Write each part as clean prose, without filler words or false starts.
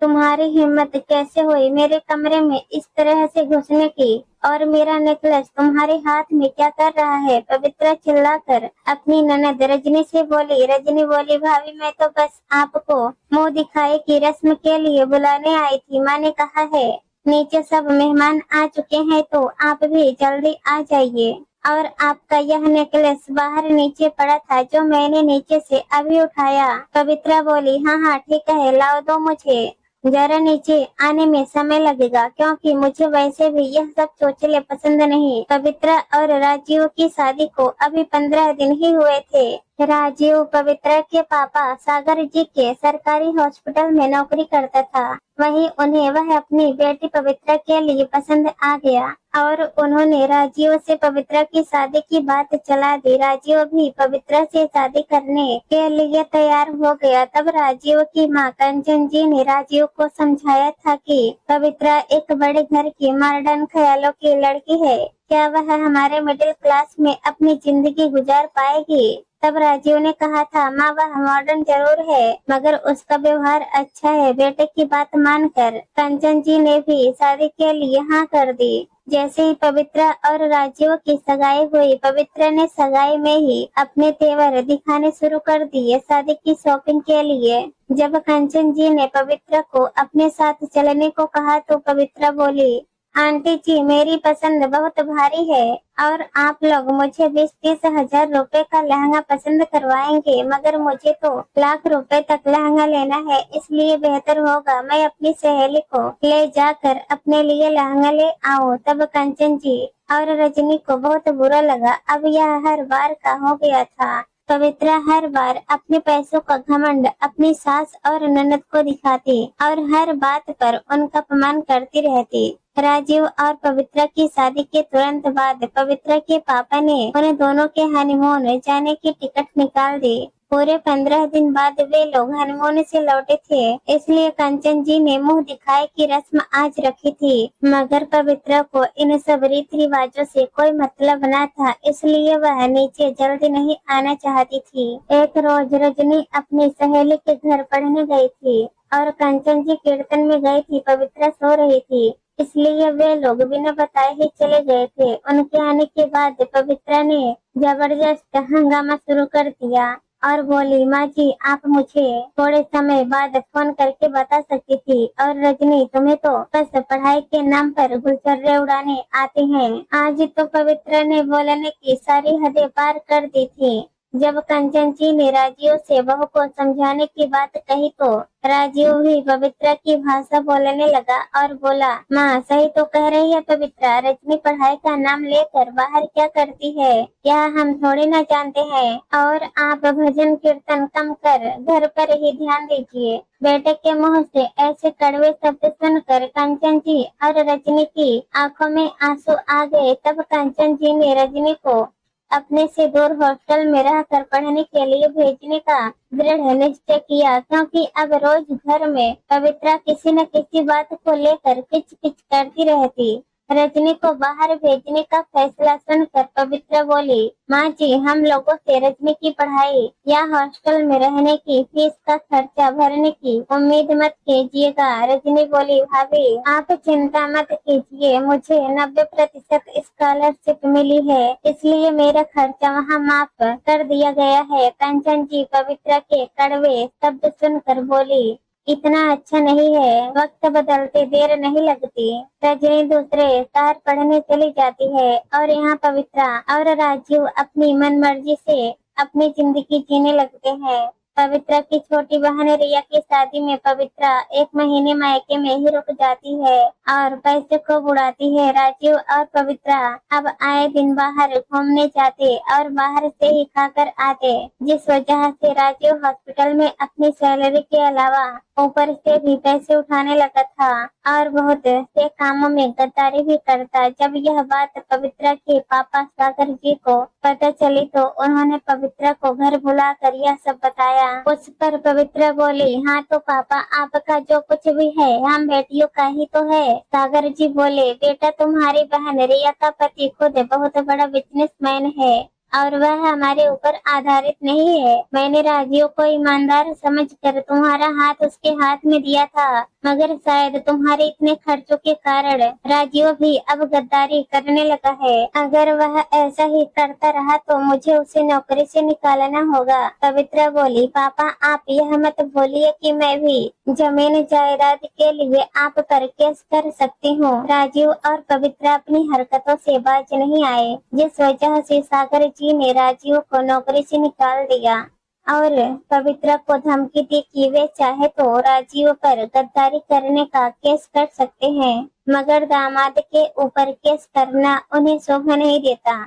तुम्हारी हिम्मत कैसे हुई मेरे कमरे में इस तरह से घुसने की? और मेरा नेकलेस तुम्हारे हाथ में क्या कर रहा है? पवित्रा चिल्लाकर अपनी ननद रजनी से बोली। रजनी बोली, भाभी मैं तो बस आपको मुंह दिखाई की रस्म के लिए बुलाने आई थी। माँ ने कहा है नीचे सब मेहमान आ चुके हैं तो आप भी जल्दी आ जाइए। और आपका यह नेकलेस बाहर नीचे पड़ा था जो मैंने नीचे से अभी उठाया। पवित्रा बोली, हाँ हाँ ठीक है, लाओ दो मुझे। जरा नीचे आने में समय लगेगा क्योंकि मुझे वैसे भी यह सब चोचले पसंद नहीं। पवित्रा और राजीव की शादी को अभी 15 दिन ही हुए थे। राजीव पवित्रा के पापा सागर जी के सरकारी हॉस्पिटल में नौकरी करता था। वहीं उन्हें वह अपनी बेटी पवित्रा के लिए पसंद आ गया और उन्होंने राजीव से पवित्रा की शादी की बात चला दी। राजीव भी पवित्रा से शादी करने के लिए तैयार हो गया। तब राजीव की मां कंचन जी ने राजीव को समझाया था कि पवित्रा एक बड़े घर की मॉडर्न ख्यालों की लड़की है, क्या वह हमारे मिडिल क्लास में अपनी जिंदगी गुजार पाएगी? तब राजीव ने कहा था, माँ वह मॉडर्न जरूर है मगर उसका व्यवहार अच्छा है। बेटे की बात मानकर कंचन जी ने भी शादी के लिए हाँ कर दी। जैसे ही पवित्रा और राजीव की सगाई हुई, पवित्रा ने सगाई में ही अपने तेवर दिखाने शुरू कर दिए शादी की शॉपिंग के लिए। जब कंचन जी ने पवित्रा को अपने साथ चलने को कहा तो पवित्रा बोली, आंटी जी मेरी पसंद बहुत भारी है और आप लोग मुझे 20-30 हजार रुपए का लहंगा पसंद करवाएंगे मगर मुझे तो लाख रुपए तक लहंगा लेना है, इसलिए बेहतर होगा मैं अपनी सहेली को ले जाकर अपने लिए लहंगा ले आऊं। तब कंचन जी और रजनी को बहुत बुरा लगा। अब यह हर बार का हो गया था। पवित्रा हर बार अपने पैसों का घमंड अपनी सास और ननद को दिखाती और हर बात पर उनका अपमान करती रहती। राजीव और पवित्रा की शादी के तुरंत बाद पवित्रा के पापा ने उन्हें दोनों के हनीमून जाने की टिकट निकाल दी। पूरे 15 दिन बाद वे लोग हनीमून से लौटे थे, इसलिए कंचन जी ने मुंह दिखाए की रस्म आज रखी थी मगर पवित्रा को इन सब रीति रिवाजों से कोई मतलब न था, इसलिए वह नीचे जल्दी नहीं आना चाहती थी। एक रोज रजनी अपनी सहेली के घर पढ़ने गई थी और कंचन जी कीर्तन में गई थी। पवित्रा सो रही थी इसलिए वे लोग बिना बताए ही चले गए थे। उनके आने के बाद पवित्रा ने जबरदस्त हंगामा शुरू कर दिया और बोली, माँ जी आप मुझे थोड़े समय बाद फोन करके बता सकती थी और रजनी तुम्हें तो बस पढ़ाई के नाम पर गुलछर्रे उड़ाने आते हैं। आज तो पवित्रा ने बोलने की सारी हदें पार कर दी थी। जब कंचन जी ने राजीव से बहू को समझाने की बात कही तो राजीव भी पवित्रा की भाषा बोलने लगा और बोला, माँ सही तो कह रही है पवित्रा, रजनी पढ़ाई का नाम लेकर बाहर क्या करती है क्या हम थोड़ी ना जानते हैं। और आप भजन कीर्तन कम कर घर पर ही ध्यान दीजिए। बेटे के मुंह से ऐसे कड़वे शब्द सुनकर कंचन जी और रजनी की आंखों में आंसू आ गए। तब कंचन जी ने रजनी को अपने से दूर हॉस्टल में रहकर पढ़ने के लिए भेजने का दृढ़ निश्चय किया क्योंकि अब रोज घर में पवित्रा किसी न किसी बात को लेकर किच किच करती रहती। रजनी को बाहर भेजने का फैसला सुनकर पवित्रा बोली, माँ जी हम लोगों से रजनी की पढ़ाई या हॉस्टल में रहने की फीस का खर्चा भरने की उम्मीद मत कीजिएगा। रजनी बोली, भाभी आप चिंता मत कीजिए, मुझे 90% स्कॉलरशिप मिली है इसलिए मेरा खर्चा वहाँ माफ कर दिया गया है। कंचन जी पवित्रा के कड़वे शब्द सुनकर बोली, इतना अच्छा नहीं है, वक्त बदलते देर नहीं लगती। रजनी दूसरे शहर पढ़ने चली जाती है और यहाँ पवित्रा और राजीव अपनी मनमर्जी से अपनी जिंदगी जीने लगते हैं। पवित्रा की छोटी बहन रिया की शादी में पवित्रा 1 महीने मायके में ही रुक जाती है और पैसे खूब उड़ाती है। राजीव और पवित्रा अब आए दिन बाहर घूमने जाते और बाहर से ही खाकर आते, जिस वजह से राजीव हॉस्पिटल में अपनी सैलरी के अलावा ऊपर से भी पैसे उठाने लगा था और बहुत से कामों में गद्दारी भी करता। जब यह बात पवित्रा के पापा सागर जी को पता चली तो उन्होंने पवित्रा को घर बुलाकर यह सब बताया। उस पर पवित्रा बोली, हाँ तो पापा आपका जो कुछ भी है हम बेटियों का ही तो है। सागर जी बोले, बेटा तुम्हारी बहन रिया का पति खुद बहुत बड़ा बिजनेसमैन है और वह हमारे ऊपर आधारित नहीं है। मैंने राजीव को ईमानदार समझकर तुम्हारा हाथ उसके हाथ में दिया था मगर शायद तुम्हारे इतने खर्चों के कारण राजीव भी अब गद्दारी करने लगा है। अगर वह ऐसा ही करता रहा तो मुझे उसे नौकरी से निकालना होगा। पवित्रा बोली, पापा आप यह मत बोलिए कि मैं भी जमीन जायदाद के लिए आप पर केस कर सकती हूँ। राजीव और पवित्रा अपनी हरकतों से बाज नहीं आए, जिस वजह से सागर जी ने राजीव को नौकरी से निकाल दिया और पवित्रा को धमकी दी कि वे चाहे तो राजीव पर गद्दारी करने का केस कर सकते हैं, मगर दामाद के ऊपर केस करना उन्हें शोभा नहीं देता,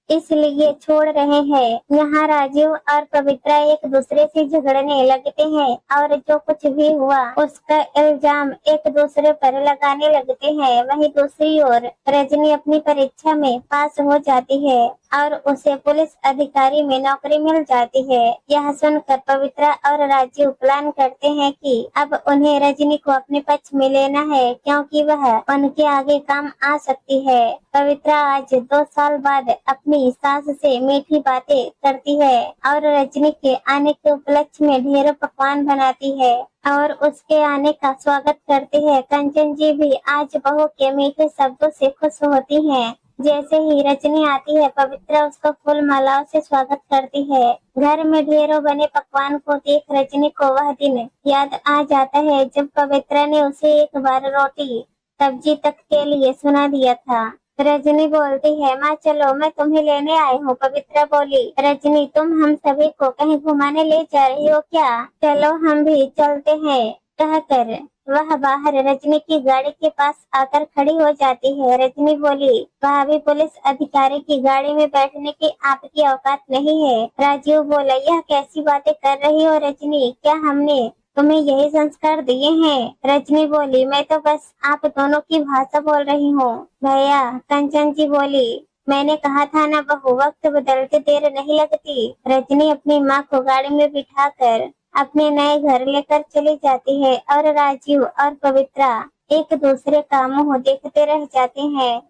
इसलिए छोड़ रहे हैं। यहाँ राजीव और पवित्रा एक दूसरे से झगड़ने लगते हैं और जो कुछ भी हुआ उसका इल्जाम एक दूसरे पर लगाने लगते हैं। वहीं दूसरी ओर रजनी अपनी परीक्षा में पास हो जाती है और उसे पुलिस अधिकारी में नौकरी मिल जाती है। यह सुनकर पवित्रा और राजीव प्लान करते हैं कि अब उन्हें रजनी को अपने पक्ष में लेना है, क्योंकि वह उनके आगे काम आ सकती है। पवित्रा आज 2 साल बाद अपनी सास से मीठी बातें करती है और रजनी के आने के उपलक्ष्य में ढेरों पकवान बनाती है और उसके आने का स्वागत करती है। कंचन जी भी आज बहू के मीठे शब्दों से खुश होती हैं। जैसे ही रजनी आती है, पवित्रा उसका फूल मालाओं से स्वागत करती है। घर में ढेरों बने पकवान को देख रजनी को वह दिन याद आ जाता है जब पवित्रा ने उसे एक बार रोटी सब्जी तक के लिए सुना दिया था। रजनी बोलती है, माँ चलो मैं तुम्हें लेने आई हूँ। पवित्रा बोली, रजनी तुम हम सभी को कहीं घुमाने ले जा रही हो क्या? चलो हम भी चलते हैं। कहकर वह बाहर रजनी की गाड़ी के पास आकर खड़ी हो जाती है। रजनी बोली, भाभी पुलिस अधिकारी की गाड़ी में बैठने की आपकी औकात नहीं है। राजीव बोला, यह कैसी बातें कर रही हो रजनी, क्या हमने तुम्हें यही संस्कार दिए हैं? रजनी बोली, मैं तो बस आप दोनों की भाषा बोल रही हूँ भैया। कंचन जी बोली, मैंने कहा था ना बहू, वक्त बदलते देर नहीं लगती। रजनी अपनी माँ को गाड़ी में बिठाकर अपने नए घर लेकर चली जाती है और राजीव और पवित्रा एक दूसरे का मुंह देखते रह जाते हैं।